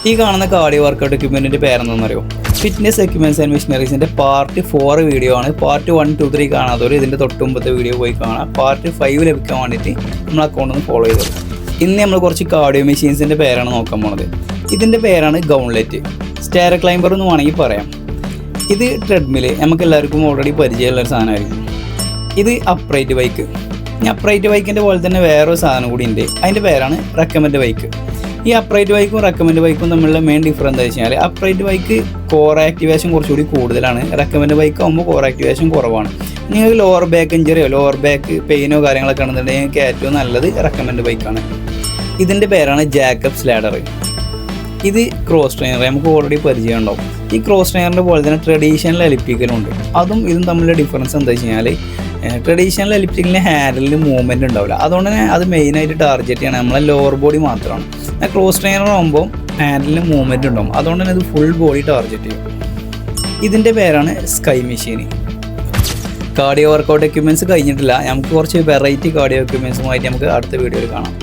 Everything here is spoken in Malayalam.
ഈ കാണുന്ന കാർഡിയോ വർക്കൗട്ട് എക്യുപ്മെൻറ്റിൻ്റെ പേരെന്താണെന്നറിയോ? ഫിറ്റ്നസ് എക്യുപ്മെൻറ്റ്സ് ആൻഡ് മെഷീനറീസിൻ്റെ പാർട്ട് 4 വീഡിയോ ആണ്. പാർട്ട് 1, 2, 3 കാണാത്തവർ ഇതിൻ്റെ തൊട്ടുമ്പത്തെ വീഡിയോ പോയി കാണാം. പാർട്ട് 5 ലഭിക്കാൻ വേണ്ടിയിട്ട് നമ്മൾ അക്കൗണ്ട് ഒന്ന് ഫോളോ ചെയ്തത്. ഇന്ന് നമ്മൾ കുറച്ച് കാർഡിയോ മെഷീൻസിൻ്റെ പേരാണ് നോക്കാൻ പോണത്. ഇതിൻ്റെ പേരാണ് ഗൗൺലെറ്റ്, സ്റ്റെയർ ക്ലൈംബർ എന്ന് വേണമെങ്കിൽ പറയാം. ഇത് ട്രെഡ്മില്, നമുക്ക് എല്ലാവർക്കും ഓൾറെഡി പരിചയമുള്ളൊരു സാധനമായിരിക്കും. ഇത് അപ്രൈറ്റ് ബൈക്ക്. ഈ അപ്രൈറ്റ് ബൈക്കിൻ്റെ പോലെ തന്നെ വേറൊരു സാധനം കൂടി ഉണ്ട്, അതിൻ്റെ പേരാണ് റെക്കമെൻഡ് ബൈക്ക്. ഈ അപ്രൈറ്റ് ബൈക്കും റെക്കമെൻഡ് ബൈക്കും തമ്മിലുള്ള മെയിൻ ഡിഫറൻസ് എന്താ വെച്ച് കഴിഞ്ഞാൽ, അപ്രൈറ്റ് ബൈക്ക് കോർ ആക്ടിവേഷൻ കുറച്ചുകൂടി കൂടുതലാണ്, റെക്കമെൻഡ് ബൈക്ക് ആകുമ്പോൾ കോർ ആക്ടിവേഷൻ കുറവാണ്. നിങ്ങൾക്ക് ലോവർ ബാക്ക് ഇഞ്ചറിയോ ലോവർ ബാക്ക് പെയിനോ കാര്യങ്ങളൊക്കെ ആണെന്നുണ്ടെങ്കിൽ നിങ്ങൾക്ക് ഏറ്റവും നല്ലത് റെക്കമെൻഡ് ബൈക്കാണ്. ഇതിൻ്റെ പേരാണ് ജാക്കബ്സ് ലാഡർ. ഇത് ക്രോസ് ട്രെയിനർ, നമുക്ക് ഓൾറെഡി പരിചയം ഉണ്ടാവും. ഈ ക്രോസ് ട്രെയിനറിൻ്റെ പോലെ തന്നെ ട്രഡീഷണൽ എലിപ്റ്റിക്കലുണ്ട്. അതും ഇതും തമ്മിലുള്ള ഡിഫറൻസ് എന്താ വെച്ച് കഴിഞ്ഞാൽ, ട്രഡീഷണൽ എലിപ്റ്റിക്കലിന് ഹാൻഡിലിന് മൂവ്മെൻറ്റ് ഉണ്ടാവില്ല. അതുകൊണ്ട് തന്നെ അത് മെയിനായിട്ട് ടാർഗറ്റ് ചെയ്യണം നമ്മളെ ലോവർ ബോഡി മാത്രമാണ്. ക്രോസ് ട്രെയിനർ ആകുമ്പോൾ ഹാൻഡിലിന് മൂവ്മെൻറ്റ് ഉണ്ടാവും, അതുകൊണ്ട് തന്നെ ഇത് ഫുൾ ബോഡി ടാർഗറ്റ് ചെയ്യും. ഇതിൻ്റെ പേരാണ് ski machine. Cardio workout equipments കഴിഞ്ഞിട്ടില്ല, നമുക്ക് കുറച്ച് വെറൈറ്റി കാർഡിയോ എക്യുപ്മെൻറ്റ്സുമായിട്ട് നമുക്ക് അടുത്ത വീഡിയോയിൽ കാണാം.